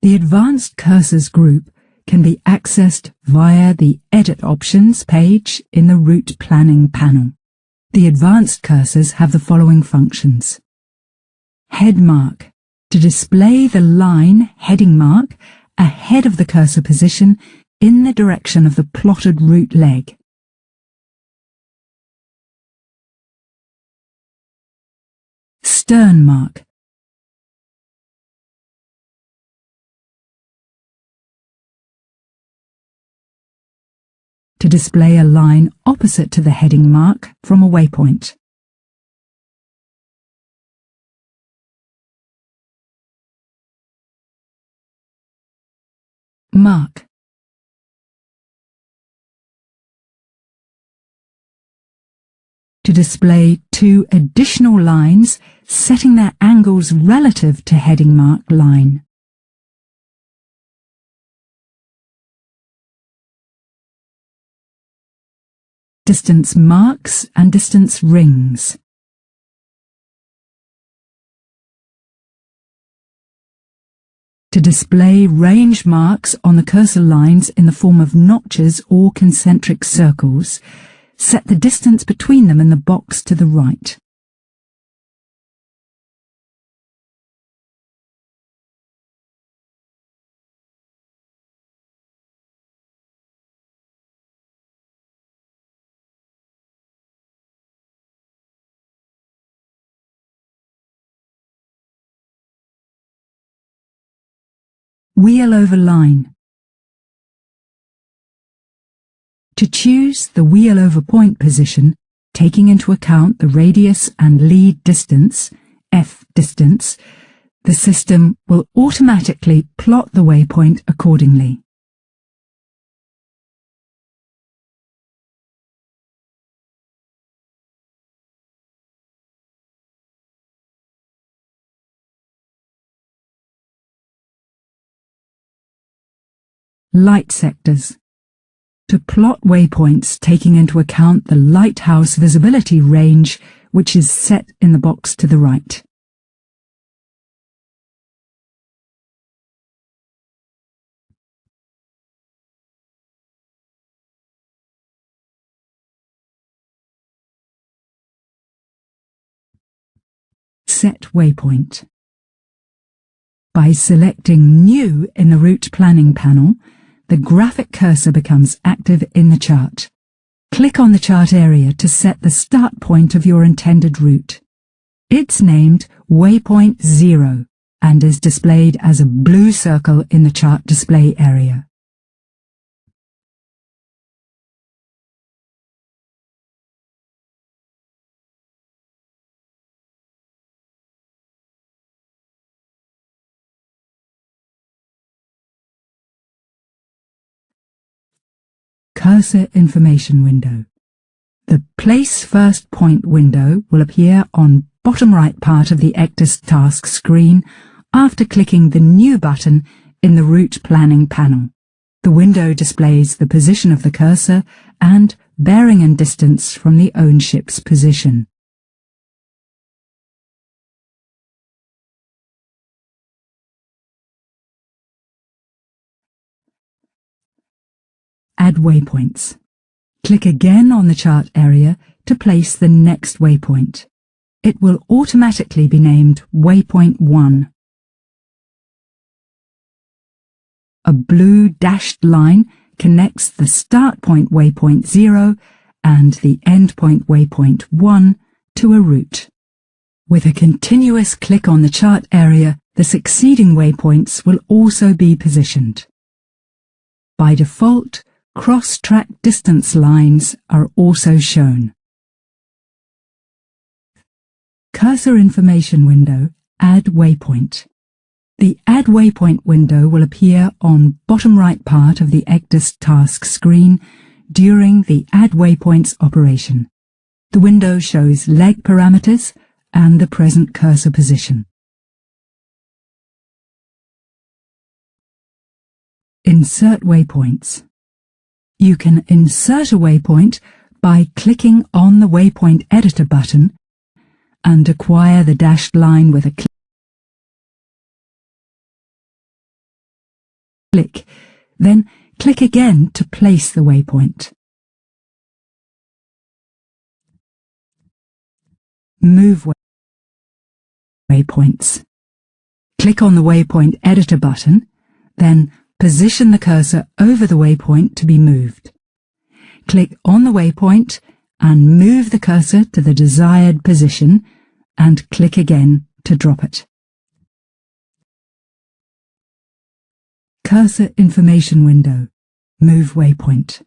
The Advanced Cursors group can be accessed via the Edit Options page in the Route Planning panel. The advanced cursors have the following functions. Head mark, to display the line heading mark ahead of the cursor position in the direction of the plotted route leg. Stern mark, to display a line opposite to the heading mark from a waypoint. Mark, to display two additional lines setting their angles relative to heading mark line. Distance marks and distance rings. To display range marks on the cursor lines in the form of notches or concentric circles, set the distance between them in the box to the right. Wheel over line. To choose the wheel over point position, taking into account the radius and lead distance, F distance, the system will automatically plot the waypoint accordingly. Light sectors. To plot waypoints taking into account the lighthouse visibility range, which is set in the box to the right. Set waypoint. By selecting New in the Route Planning panel, the graphic cursor becomes active in the chart. Click on the chart area to set the start point of your intended route. It's named Waypoint 0 and is displayed as a blue circle in the chart display area. Cursor information window. The Place First Point window will appear on bottom right part of the ECDIS task screen after clicking the New button in the Route Planning panel. The window displays the position of the cursor and bearing and distance from the own ship's position. Add waypoints. Click again on the chart area to place the next waypoint. It will automatically be named Waypoint 1. A blue dashed line connects the start point waypoint 0 and the end point waypoint 1 to a route. With a continuous click on the chart area, the succeeding waypoints will also be positioned. By default, cross-track distance lines are also shown. Cursor information window, Add waypoint. The Add waypoint window will appear on bottom right part of the ECDIS task screen during the Add waypoints operation. The window shows leg parameters and the present cursor position. Insert waypoints. You can insert a waypoint by clicking on the Waypoint Editor button and acquire the dashed line with a click. click, then click again to place the waypoint. Move waypoints. Click on the Waypoint Editor button, then position the cursor over the waypoint to be moved. Click on the waypoint and move the cursor to the desired position, and click again to drop it. Cursor information window. Move waypoint.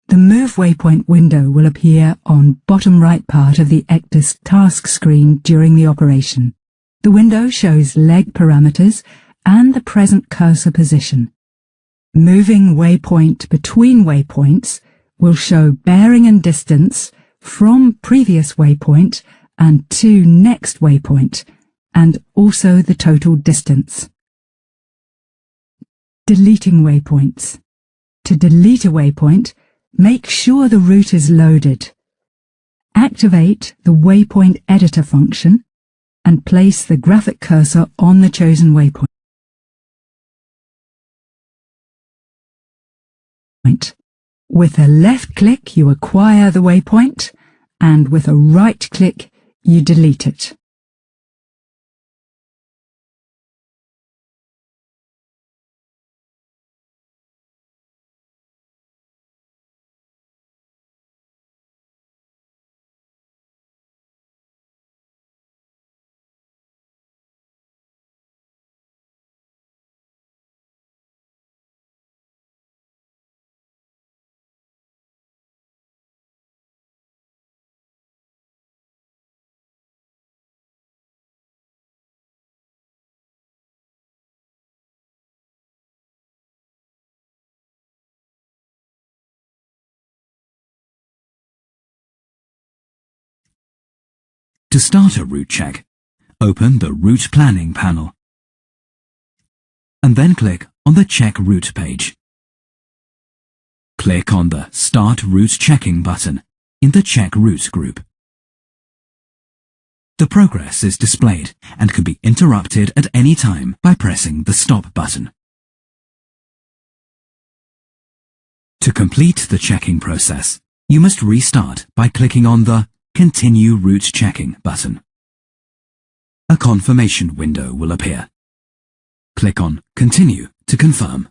The Move Waypoint window will appear on bottom right part of the ECDIS task screen during the operation. The window shows leg parameters and the present cursor position. Moving waypoint between waypoints will show bearing and distance from previous waypoint and to next waypoint, and also the total distance. Deleting waypoints. To delete a waypoint, make sure the route is loaded. Activate the Waypoint Editor function and place the graphic cursor on the chosen waypoint. With a left click you acquire the waypoint, and with a right click you delete it. To start a route check, open the Route Planning panel, and then click on the Check Route page. Click on the Start Route Checking button in the Check Route group. The progress is displayed and can be interrupted at any time by pressing the Stop button. To complete the checking process, you must restart by clicking on the Continue Route Checking button. A confirmation window will appear. Click on Continue to confirm.